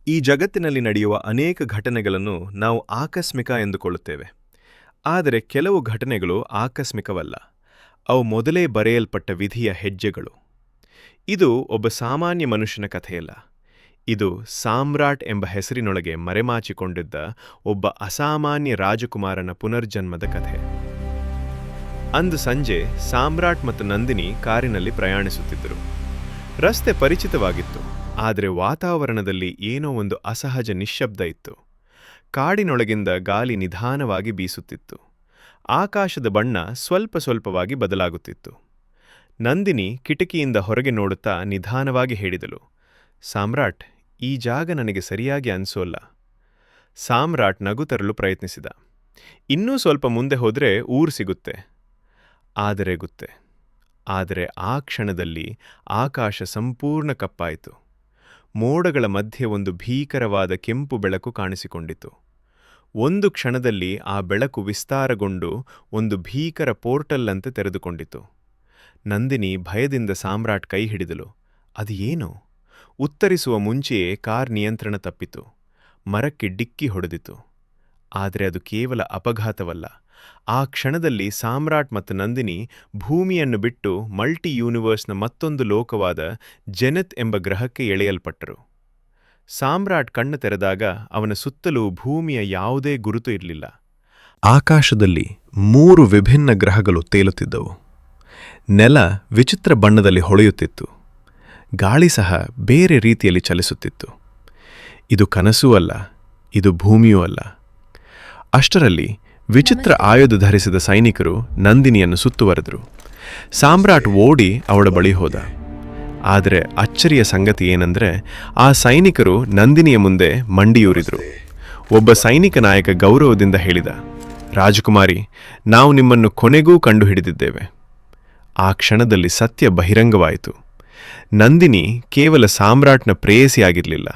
ಈ ಜಗತ್ತಿನಲ್ಲಿ ನಡೆಯುವ ಅನೇಕ ಘಟನೆಗಳನ್ನು ನಾವು ಆಕಸ್ಮಿಕ ಎಂದುಕೊಳ್ಳುತ್ತೇವೆ. ಆದರೆ ಕೆಲವು ಘಟನೆಗಳು ಆಕಸ್ಮಿಕವಲ್ಲ. ಅವು ಮೊದಲೇ ಬರೆಯಲ್ಪಟ್ಟ ವಿಧಿಯ ಹೆಜ್ಜೆಗಳು. ಇದು ಒಬ್ಬ ಸಾಮಾನ್ಯ ಮನುಷ್ಯನ ಕಥೆಯಲ್ಲ. ಇದು ಸಾಮ್ರಾಟ್ ಎಂಬ ಹೆಸರಿನೊಳಗೆ ಮರೆಮಾಚಿಕೊಂಡಿದ್ದ ಒಬ್ಬ ಅಸಾಮಾನ್ಯ ರಾಜಕುಮಾರನ ಪುನರ್ಜನ್ಮದ ಕಥೆ. ಅಂದು ಸಂಜೆ ಸಾಮ್ರಾಟ್ ಮತ್ತು ನಂದಿನಿ ಕಾರಿನಲ್ಲಿ ಪ್ರಯಾಣಿಸುತ್ತಿದ್ದರು. ರಸ್ತೆ ಪರಿಚಿತವಾಗಿತ್ತು, ಆದರೆ ವಾತಾವರಣದಲ್ಲಿ ಏನೋ ಒಂದು ಅಸಹಜ ನಿಶ್ಶಬ್ದ ಇತ್ತು. ಕಾಡಿನೊಳಗಿಂದ ಗಾಳಿ ನಿಧಾನವಾಗಿ ಬೀಸುತ್ತಿತ್ತು. ಆಕಾಶದ ಬಣ್ಣ ಸ್ವಲ್ಪ ಸ್ವಲ್ಪವಾಗಿ ಬದಲಾಗುತ್ತಿತ್ತು. ನಂದಿನಿ ಕಿಟಕಿಯಿಂದ ಹೊರಗೆ ನೋಡುತ್ತಾ ನಿಧಾನವಾಗಿ ಹೇಳಿದಳು, ಸಾಮ್ರಾಟ್, ಈ ಜಾಗ ನನಗೆ ಸರಿಯಾಗಿ ಅನ್ಸೋಲ್ಲ. ಸಾಮ್ರಾಟ್ ನಗು ತರಲು ಪ್ರಯತ್ನಿಸಿದ. ಇನ್ನೂ ಸ್ವಲ್ಪ ಮುಂದೆ ಹೋದರೆ ಊರು ಸಿಗುತ್ತೆ. ಆದರೆ ಆ ಕ್ಷಣದಲ್ಲಿ ಆಕಾಶ ಸಂಪೂರ್ಣ ಕಪ್ಪಾಯಿತು. ಮೋಡಗಳ ಮಧ್ಯೆ ಒಂದು ಭೀಕರವಾದ ಕೆಂಪು ಬೆಳಕು ಕಾಣಿಸಿಕೊಂಡಿತು. ಒಂದು ಕ್ಷಣದಲ್ಲಿ ಆ ಬೆಳಕು ವಿಸ್ತಾರಗೊಂಡು ಒಂದು ಭೀಕರ ಪೋರ್ಟಲ್ಲಂತೆ ತೆರೆದುಕೊಂಡಿತು. ನಂದಿನಿ ಭಯದಿಂದ ಸಾಮ್ರಾಟ್ ಕೈ ಹಿಡಿದಳು. ಅದು ಏನು? ಉತ್ತರಿಸುವ ಮುಂಚೆಯೇ ಕಾರ್ ನಿಯಂತ್ರಣ ತಪ್ಪಿತು. ಮರಕ್ಕೆ ಡಿಕ್ಕಿ ಹೊಡೆದಿತು. ಆದರೆ ಅದು ಕೇವಲ ಅಪಘಾತವಲ್ಲ. ಆ ಕ್ಷಣದಲ್ಲಿ ಸಾಮ್ರಾಟ್ ಮತ್ತು ನಂದಿನಿ ಭೂಮಿಯನ್ನು ಬಿಟ್ಟು ಮಲ್ಟಿ ಯೂನಿವರ್ಸ್ನ ಮತ್ತೊಂದು ಲೋಕವಾದ ಜೆನೆತ್ ಎಂಬ ಗ್ರಹಕ್ಕೆ ಎಳೆಯಲ್ಪಟ್ಟರು. ಸಾಮ್ರಾಟ್ ಕಣ್ಣು ತೆರೆದಾಗ ಅವನ ಸುತ್ತಲೂ ಭೂಮಿಯ ಯಾವುದೇ ಗುರುತು ಇರಲಿಲ್ಲ. ಆಕಾಶದಲ್ಲಿ 3 ವಿಭಿನ್ನ ಗ್ರಹಗಳು ತೇಲುತ್ತಿದ್ದವು. ನೆಲ ವಿಚಿತ್ರ ಬಣ್ಣದಲ್ಲಿ ಹೊಳೆಯುತ್ತಿತ್ತು. ಗಾಳಿ ಸಹ ಬೇರೆ ರೀತಿಯಲ್ಲಿ ಚಲಿಸುತ್ತಿತ್ತು. ಇದು ಕನಸೂ ಅಲ್ಲ, ಇದು ಭೂಮಿಯೂ ಅಲ್ಲ. ಅಷ್ಟರಲ್ಲಿ ವಿಚಿತ್ರ ಆಯುಧ ಧರಿಸಿದ ಸೈನಿಕರು ನಂದಿನಿಯನ್ನು ಸುತ್ತುವರೆದರು. ಸಾಮ್ರಾಟ್ ಓಡಿ ಅವಳ ಬಳಿ ಹೋದ. ಆದರೆ ಅಚ್ಚರಿಯ ಸಂಗತಿ ಏನಂದ್ರೆ, ಆ ಸೈನಿಕರು ನಂದಿನಿಯ ಮುಂದೆ ಮಂಡಿಯೂರಿದರು. ಒಬ್ಬ ಸೈನಿಕ ನಾಯಕ ಗೌರವದಿಂದ ಹೇಳಿದ, ರಾಜಕುಮಾರಿ, ನಾವು ನಿಮ್ಮನ್ನು ಕೊನೆಗೂ ಕಂಡುಹಿಡಿದಿದ್ದೇವೆ. ಆ ಕ್ಷಣದಲ್ಲಿ ಸತ್ಯ ಬಹಿರಂಗವಾಯಿತು. ನಂದಿನಿ ಕೇವಲ ಸಾಮ್ರಾಟ್ನ ಪ್ರೇಯಸಿಯಾಗಿರಲಿಲ್ಲ,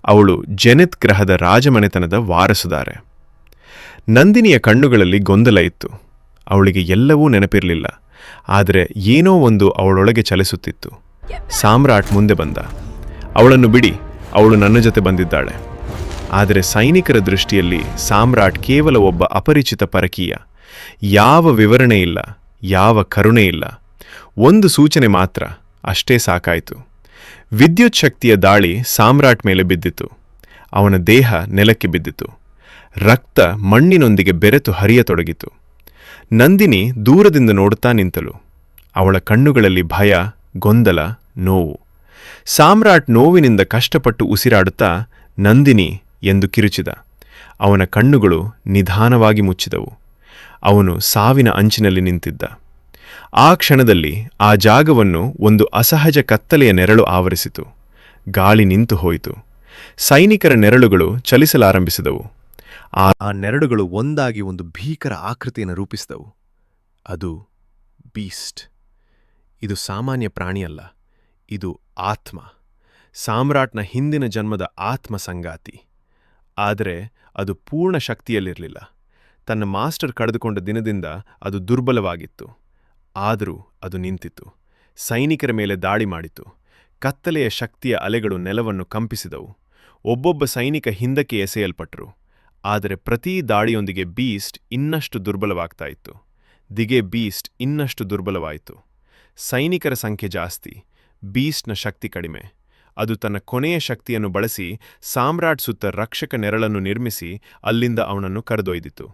ಅವಳು ಜೆನೆತ್ ಗ್ರಹದ ರಾಜಮನೆತನದ ವಾರಸುದಾರೆ. ನಂದಿನಿಯ ಕಣ್ಣುಗಳಲ್ಲಿ ಗೊಂದಲ ಇತ್ತು. ಅವಳಿಗೆ ಎಲ್ಲವೂ ನೆನಪಿರಲಿಲ್ಲ, ಆದರೆ ಏನೋ ಒಂದು ಅವಳೊಳಗೆ ಚಲಿಸುತ್ತಿತ್ತು. ಸಾಮ್ರಾಟ್ ಮುಂದೆ ಬಂದ. ಅವಳನ್ನು ಬಿಡಿ, ಅವಳು ನನ್ನ ಜೊತೆ ಬಂದಿದ್ದಾಳೆ. ಆದರೆ ಸೈನಿಕರ ದೃಷ್ಟಿಯಲ್ಲಿ ಸಾಮ್ರಾಟ್ ಕೇವಲ ಒಬ್ಬ ಅಪರಿಚಿತ ಪರಕೀಯ. ಯಾವ ವಿವರಣೆ ಇಲ್ಲ, ಯಾವ ಕರುಣೆ ಇಲ್ಲ. ಒಂದು ಸೂಚನೆ ಮಾತ್ರ, ಅಷ್ಟೇ ಸಾಕಾಯಿತು. ವಿದ್ಯುತ್ ಶಕ್ತಿಯ ದಾಳಿ ಸಾಮ್ರಾಟ್ ಮೇಲೆ ಬಿದ್ದಿತು. ಅವನ ದೇಹ ನೆಲಕ್ಕೆ ಬಿದ್ದಿತು. ರಕ್ತ ಮಣ್ಣಿನೊಂದಿಗೆ ಬೆರೆತು ಹರಿಯತೊಡಗಿತು. ನಂದಿನಿ ದೂರದಿಂದ ನೋಡುತ್ತಾ ನಿಂತಳು. ಅವಳ ಕಣ್ಣುಗಳಲ್ಲಿ ಭಯ, ಗೊಂದಲ, ನೋವು. ಸಾಮ್ರಾಟ್ ನೋವಿನಿಂದ ಕಷ್ಟಪಟ್ಟು ಉಸಿರಾಡುತ್ತಾ ನಂದಿನಿ ಎಂದು ಕಿರುಚಿದ. ಅವನ ಕಣ್ಣುಗಳು ನಿಧಾನವಾಗಿ ಮುಚ್ಚಿದವು. ಅವನು ಸಾವಿನ ಅಂಚಿನಲ್ಲಿ ನಿಂತಿದ್ದ. ಆ ಕ್ಷಣದಲ್ಲಿ ಆ ಜಾಗವನ್ನು ಒಂದು ಅಸಹಜ ಕತ್ತಲೆಯ ನೆರಳು ಆವರಿಸಿತು. ಗಾಳಿ ನಿಂತು ಹೋಯಿತು. ಸೈನಿಕರ ನೆರಳುಗಳು ಚಲಿಸಲಾರಂಭಿಸಿದವು. ಆ ನೆರಳುಗಳು ಒಂದಾಗಿ ಒಂದು ಭೀಕರ ಆಕೃತಿಯನ್ನು ರೂಪಿಸಿದವು. ಅದು ಬೀಸ್ಟ್. ಇದು ಸಾಮಾನ್ಯ ಪ್ರಾಣಿಯಲ್ಲ, ಇದು ಆತ್ಮ. ಸಾಮ್ರಾಟ್ನ ಹಿಂದಿನ ಜನ್ಮದ ಆತ್ಮ ಸಂಗಾತಿ. ಆದರೆ ಅದು ಪೂರ್ಣ ಶಕ್ತಿಯಲ್ಲಿರಲಿಲ್ಲ. ತನ್ನ ಮಾಸ್ಟರ್ ಕಳೆದುಕೊಂಡ ದಿನದಿಂದ ಅದು ದುರ್ಬಲವಾಗಿತ್ತು. ಆದರೂ ಅದು ನಿಂತಿತು. ಸೈನಿಕರ ಮೇಲೆ ದಾಳಿ ಮಾಡಿತು. ಕತ್ತಲೆಯ ಶಕ್ತಿಯ ಅಲೆಗಳು ನೆಲವನ್ನು ಕಂಪಿಸಿದವು. ಒಬ್ಬೊಬ್ಬ ಸೈನಿಕ ಹಿಂದಕ್ಕೆ ಎಸೆಯಲ್ಪಟ್ಟರು. ಆದರೆ ಪ್ರತಿ ದಾಳಿಯೊಂದಿಗೆ ಬೀಸ್ಟ್ ಇನ್ನಷ್ಟು ದುರ್ಬಲವಾಗ್ತಾ ಇತ್ತು. ಬೀಸ್ಟ್ ಇನ್ನಷ್ಟು ದುರ್ಬಲವಾಯಿತು. ಸೈನಿಕರ ಸಂಖ್ಯೆ ಜಾಸ್ತಿ, ಬೀಸ್ಟ್ನ ಶಕ್ತಿ ಕಡಿಮೆ. ಅದು ತನ್ನ ಕೊನೆಯ ಶಕ್ತಿಯನ್ನು ಬಳಸಿ ಸಾಮ್ರಾಟ್ ಸುತ್ತ ರಕ್ಷಕ ನೆರಳನ್ನು ನಿರ್ಮಿಸಿ ಅಲ್ಲಿಂದ ಅವನನ್ನು ಕರೆದೊಯ್ದಿತು.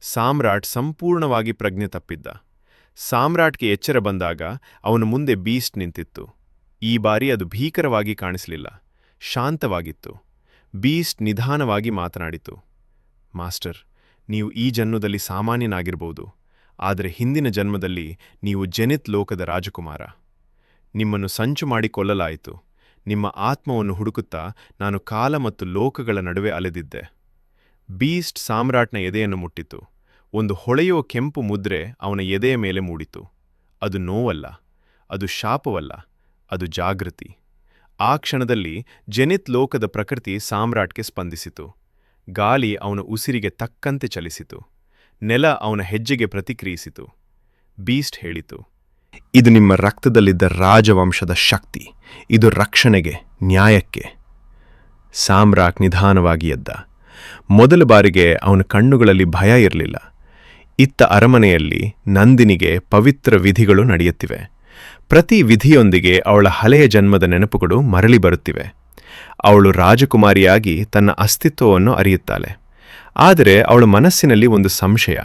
ಸಾಮ್ರಾಟ್ ಸಂಪೂರ್ಣವಾಗಿ ಪ್ರಜ್ಞೆ ತಪ್ಪಿದ್ದ. ಸಾಮ್ರಾಟ್ಗೆ ಎಚ್ಚರ ಬಂದಾಗ ಅವನ ಮುಂದೆ ಬೀಸ್ಟ್ ನಿಂತಿತ್ತು. ಈ ಬಾರಿ ಅದು ಭೀಕರವಾಗಿ ಕಾಣಿಸಲಿಲ್ಲ, ಶಾಂತವಾಗಿತ್ತು. ಬೀಸ್ಟ್ ನಿಧಾನವಾಗಿ ಮಾತನಾಡಿತು. ಮಾಸ್ಟರ್, ನೀವು ಈ ಜನ್ಮದಲ್ಲಿ ಸಾಮಾನ್ಯನಾಗಿರಬಹುದು, ಆದರೆ ಹಿಂದಿನ ಜನ್ಮದಲ್ಲಿ ನೀವು ಜೆನೆತ್ ಲೋಕದ ರಾಜಕುಮಾರ. ನಿಮ್ಮನ್ನು ಸಂಚು ಮಾಡಿ ಕೊಲ್ಲಲಾಯಿತು. ನಿಮ್ಮ ಆತ್ಮವನ್ನು ಹುಡುಕುತ್ತಾ ನಾನು ಕಾಲ ಮತ್ತು ಲೋಕಗಳ ನಡುವೆ ಅಲೆದಿದ್ದೆ. ಬೀಸ್ಟ್ ಸಾಮ್ರಾಟ್ನ ಎದೆಯನ್ನು ಮುಟ್ಟಿತು. ಒಂದು ಹೊಳೆಯುವ ಕೆಂಪು ಮುದ್ರೆ ಅವನ ಎದೆಯ ಮೇಲೆ ಮೂಡಿತು. ಅದು ನೋವಲ್ಲ, ಅದು ಶಾಪವಲ್ಲ, ಅದು ಜಾಗೃತಿ. ಆ ಕ್ಷಣದಲ್ಲಿ ಜೆನೆತ್ ಲೋಕದ ಪ್ರಕೃತಿ ಸಾಮ್ರಾಟ್ಗೆ ಸ್ಪಂದಿಸಿತು. ಗಾಳಿ ಅವನ ಉಸಿರಿಗೆ ತಕ್ಕಂತೆ ಚಲಿಸಿತು. ನೆಲ ಅವನ ಹೆಜ್ಜೆಗೆ ಪ್ರತಿಕ್ರಿಯಿಸಿತು. ಬೀಸ್ಟ್ ಹೇಳಿತು, ಇದು ನಿಮ್ಮ ರಕ್ತದಲ್ಲಿದ್ದ ರಾಜವಂಶದ ಶಕ್ತಿ. ಇದು ರಕ್ಷಣೆಗೆ, ನ್ಯಾಯಕ್ಕೆ. ಸಾಮ್ರಾಟ್ ನಿಧಾನವಾಗಿ ಎದ್ದ. ಮೊದಲ ಬಾರಿಗೆ ಅವನ ಕಣ್ಣುಗಳಲ್ಲಿ ಭಯ ಇರಲಿಲ್ಲ. ಇತ್ತ ಅರಮನೆಯಲ್ಲಿ ನಂದಿನಿಗೆ ಪವಿತ್ರ ವಿಧಿಗಳು ನಡೆಯುತ್ತಿವೆ. ಪ್ರತಿ ವಿಧಿಯೊಂದಿಗೆ ಅವಳ ಹಳೆಯ ಜನ್ಮದ ನೆನಪುಗಳು ಮರಳಿ ಬರುತ್ತಿವೆ. ಅವಳು ರಾಜಕುಮಾರಿಯಾಗಿ ತನ್ನ ಅಸ್ತಿತ್ವವನ್ನು ಅರಿಯುತ್ತಾಳೆ. ಆದರೆ ಅವಳ ಮನಸ್ಸಿನಲ್ಲಿ ಒಂದು ಸಂಶಯ.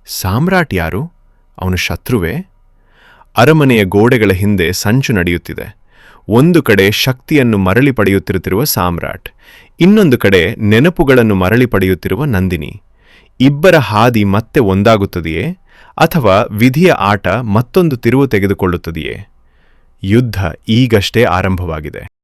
ಸಾಮ್ರಾಟ್ ಯಾರು? ಅವನು ಶತ್ರುವೇ? ಅರಮನೆಯ ಗೋಡೆಗಳ ಹಿಂದೆ ಸಂಚು ನಡೆಯುತ್ತಿದೆ. ಒಂದು ಕಡೆ ಶಕ್ತಿಯನ್ನು ಮರಳಿ ಪಡೆಯುತ್ತಿರುತ್ತಿರುವ ಸಾಮ್ರಾಟ್, ಇನ್ನೊಂದು ಕಡೆ ನೆನಪುಗಳನ್ನು ಮರಳಿ ಪಡೆಯುತ್ತಿರುವ ನಂದಿನಿ. ಇಬ್ಬರ ಹಾದಿ ಮತ್ತೆ ಒಂದಾಗುತ್ತದೆಯೇ, ಅಥವಾ ವಿಧಿಯ ಆಟ ಮತ್ತೊಂದು ತಿರುವು ತೆಗೆದುಕೊಳ್ಳುತ್ತದೆಯೇ? ಯುದ್ಧ ಈಗಷ್ಟೇ ಆರಂಭವಾಗಿದೆ.